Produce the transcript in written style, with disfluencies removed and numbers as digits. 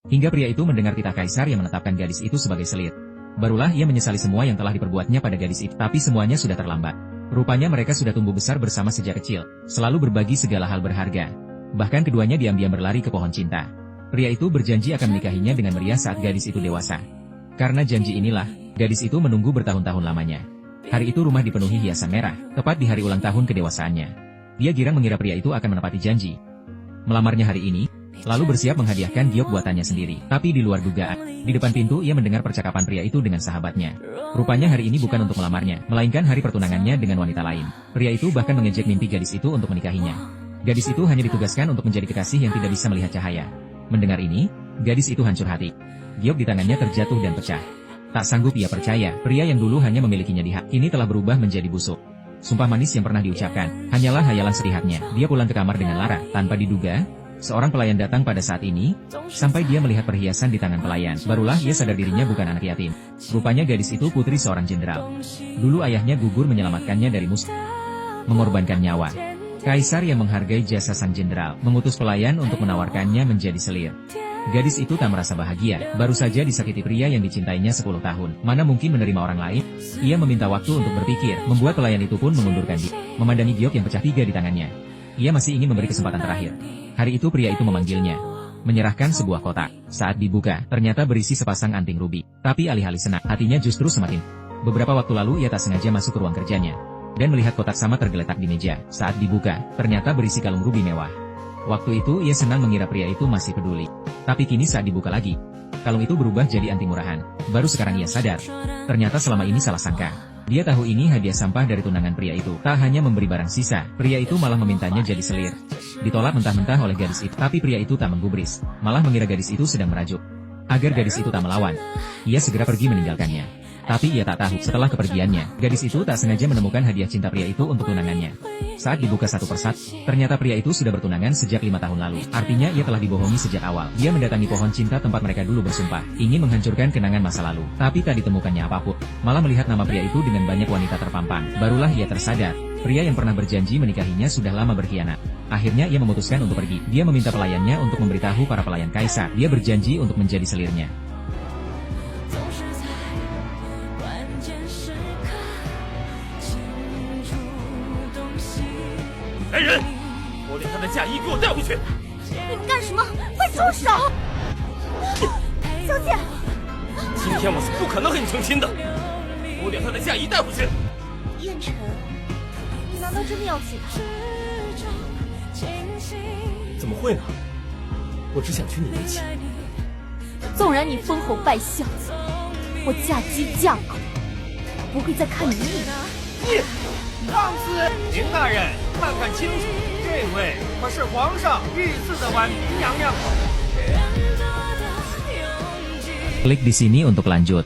Hingga pria itu mendengar titah kaisar yang menetapkan gadis itu sebagai selir. Barulah ia menyesali semua yang telah diperbuatnya pada gadis itu. Tapi semuanya sudah terlambat. Rupanya mereka sudah tumbuh besar bersama sejak kecil, selalu berbagi segala hal berharga. Bahkan keduanya diam-diam berlari ke pohon cinta. Pria itu berjanji akan menikahinya dengan meriah saat gadis itu dewasa. Karena janji inilah, gadis itu menunggu bertahun-tahun lamanya. Hari itu rumah dipenuhi hiasan merah, tepat di hari ulang tahun kedewasaannya. Dia girang mengira pria itu akan menepati janji melamarnya hari ini, lalu bersiap menghadiahkan giok buatannya sendiri. Tapi di luar dugaan, di depan pintu ia mendengar percakapan pria itu dengan sahabatnya. Rupanya hari ini bukan untuk melamarnya, melainkan hari pertunangannya dengan wanita lain. Pria itu bahkan mengejek mimpi gadis itu untuk menikahinya. Gadis itu hanya ditugaskan untuk menjadi kekasih yang tidak bisa melihat cahaya. Mendengar ini, gadis itu hancur hati. Giok di tangannya terjatuh dan pecah. Tak sanggup ia percaya, pria yang dulu hanya memilikinya di hati, kini telah berubah menjadi busuk. Sumpah manis yang pernah diucapkan, hanyalah hayalan sepihaknya. Dia pulang ke kamar dengan Lara, tanpa diduga. Seorang pelayan datang pada saat ini, sampai dia melihat perhiasan di tangan pelayan. Barulah ia sadar dirinya bukan anak yatim. Rupanya gadis itu putri seorang jenderal. Dulu ayahnya gugur menyelamatkannya dari musuh, mengorbankan nyawa. Kaisar yang menghargai jasa sang jenderal, mengutus pelayan untuk menawarkannya menjadi selir. Gadis itu tak merasa bahagia, baru saja disakiti pria yang dicintainya 10 tahun. Mana mungkin menerima orang lain? Ia meminta waktu untuk berpikir, membuat pelayan itu pun mengundurkan diri, memandangi giok yang pecah 3 di tangannya. Ia masih ingin memberi kesempatan terakhir. Hari itu pria itu memanggilnya, menyerahkan sebuah kotak. Saat dibuka, ternyata berisi sepasang anting rubi. Tapi alih-alih senang, hatinya justru semakin. Beberapa waktu lalu ia tak sengaja masuk ke ruang kerjanya dan melihat kotak sama tergeletak di meja. Saat dibuka, ternyata berisi kalung rubi mewah. Waktu itu ia senang mengira pria itu masih peduli. Tapi kini saat dibuka lagi, kalung itu berubah jadi anting murahan. Baru sekarang ia sadar, ternyata selama ini salah sangka. Dia tahu ini hadiah sampah dari tunangan pria itu. Tak hanya memberi barang sisa, pria itu malah memintanya jadi selir. Ditolak mentah-mentah oleh gadis itu. Tapi pria itu tak menggubris, malah mengira gadis itu sedang merajuk agar gadis itu tak melawan. Ia segera pergi meninggalkannya. Tapi ia tak tahu, setelah kepergiannya, gadis itu tak sengaja menemukan hadiah cinta pria itu untuk tunangannya. Saat dibuka satu persatu, ternyata pria itu sudah bertunangan sejak 5 tahun lalu. Artinya ia telah dibohongi sejak awal. Dia mendatangi pohon cinta tempat mereka dulu bersumpah, ingin menghancurkan kenangan masa lalu. Tapi tak ditemukannya apapun. Malah melihat nama pria itu dengan banyak wanita terpampang. Barulah ia tersadar, pria yang pernah berjanji menikahinya sudah lama berkhianat. Akhirnya ia memutuskan untuk pergi. Dia meminta pelayannya untuk memberitahu para pelayan kaisar. Dia berjanji untuk menjadi selirnya. 来人，我连他的嫁衣给我带回去！你们干什么？快住手！小姐，今天我是不可能和你成亲的，我连他的嫁衣带回去。燕晨，你难道真的要娶她？怎么会呢？我只想娶你为妻。纵然你封侯拜相，我嫁鸡嫁狗，不会再看你一眼。 上司，林大人，看看清楚，这位可是皇上御赐的婉嫔娘娘。 Klik di sini untuk lanjut.